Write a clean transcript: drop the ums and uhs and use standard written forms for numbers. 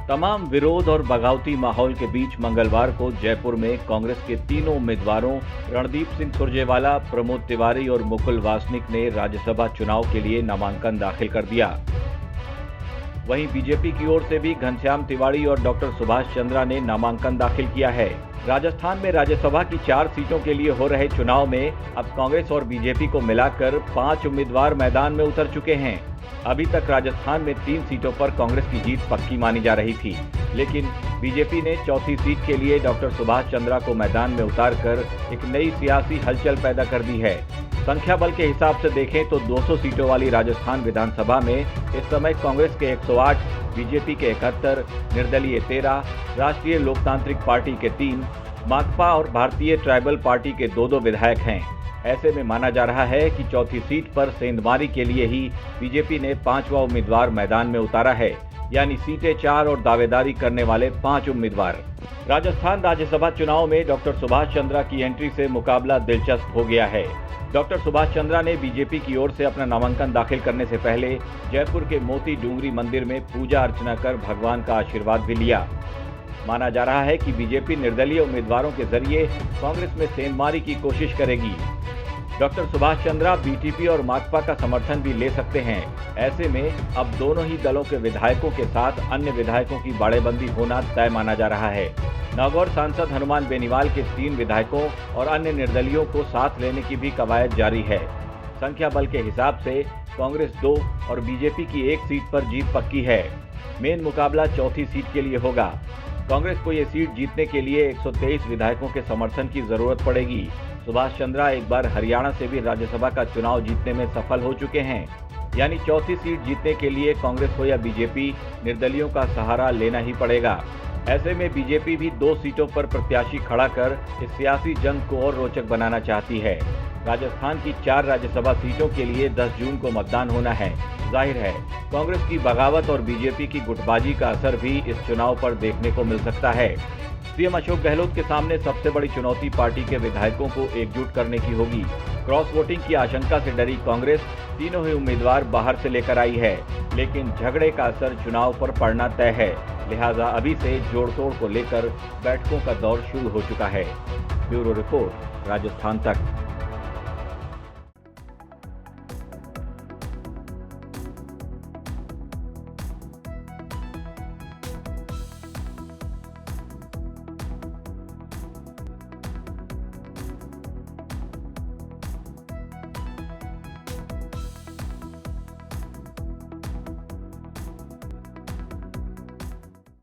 तमाम विरोध और बगावती माहौल के बीच मंगलवार को जयपुर में कांग्रेस के तीनों उम्मीदवारों रणदीप सिंह सुरजेवाला, प्रमोद तिवारी और मुकुल वासनिक ने राज्यसभा चुनाव के लिए नामांकन दाखिल कर दिया। वहीं बीजेपी की ओर से भी घनश्याम तिवारी और डॉक्टर सुभाष चंद्रा ने नामांकन दाखिल किया है। राजस्थान में राज्यसभा की 4 सीटों के लिए हो रहे चुनाव में अब कांग्रेस और बीजेपी को मिलाकर 5 उम्मीदवार मैदान में उतर चुके हैं। अभी तक राजस्थान में 3 सीटों पर कांग्रेस की जीत पक्की मानी जा रही थी, लेकिन बीजेपी ने चौथी सीट के लिए डॉक्टर सुभाष चंद्रा को मैदान में उतारकर एक नई सियासी हलचल पैदा कर दी है। संख्या बल के हिसाब से देखें तो 200 सीटों वाली राजस्थान विधानसभा में इस समय कांग्रेस के 108, बीजेपी के 71, निर्दलीय 13, राष्ट्रीय लोकतांत्रिक पार्टी के 3, माकपा और भारतीय ट्राइबल पार्टी के 2-2 विधायक हैं। ऐसे में माना जा रहा है कि चौथी सीट पर सेंधमारी के लिए ही बीजेपी ने 5वां उम्मीदवार मैदान में उतारा है, यानी सीटें 4 और दावेदारी करने वाले 5 उम्मीदवार। राजस्थान राज्यसभा चुनाव में डॉक्टर सुभाष चंद्रा की एंट्री से मुकाबला दिलचस्प हो गया है। डॉक्टर सुभाष चंद्रा ने बीजेपी की ओर से अपना नामांकन दाखिल करने से पहले जयपुर के मोती डूंगरी मंदिर में पूजा अर्चना कर भगवान का आशीर्वाद भी लिया। माना जा रहा है कि बीजेपी निर्दलीय उम्मीदवारों के जरिए कांग्रेस में सेंधमारी की कोशिश करेगी। डॉक्टर सुभाष चंद्रा बीटीपी और माकपा का समर्थन भी ले सकते हैं। ऐसे में अब दोनों ही दलों के विधायकों के साथ अन्य विधायकों की बाड़ेबंदी होना तय माना जा रहा है। नागौर सांसद हनुमान बेनीवाल के 3 विधायकों और अन्य निर्दलियों को साथ लेने की भी कवायद जारी है। संख्या बल के हिसाब से कांग्रेस 2 और बीजेपी की 1 सीट पर जीत पक्की है। मेन मुकाबला चौथी सीट के लिए होगा। कांग्रेस को ये सीट जीतने के लिए 123 विधायकों के समर्थन की जरूरत पड़ेगी। सुभाष चंद्रा एक बार हरियाणा से भी राज्यसभा का चुनाव जीतने में सफल हो चुके हैं, यानी चौथी सीट जीतने के लिए कांग्रेस को या बीजेपी निर्दलियों का सहारा लेना ही पड़ेगा। ऐसे में बीजेपी भी 2 सीटों पर प्रत्याशी खड़ा कर इस सियासी जंग को और रोचक बनाना चाहती है। राजस्थान की 4 राज्यसभा सीटों के लिए 10 जून को मतदान होना है। जाहिर है कांग्रेस की बगावत और बीजेपी की गुटबाजी का असर भी इस चुनाव पर देखने को मिल सकता है। सीएम अशोक गहलोत के सामने सबसे बड़ी चुनौती पार्टी के विधायकों को एकजुट करने की होगी। क्रॉस वोटिंग की आशंका से डरी कांग्रेस तीनों ही उम्मीदवार बाहर से लेकर आई है, लेकिन झगड़े का असर चुनाव पर पड़ना तय है। लिहाजा अभी से जोड़तोड़ को लेकर बैठकों का दौर शुरू हो चुका है। ब्यूरो रिपोर्ट, राजस्थान तक।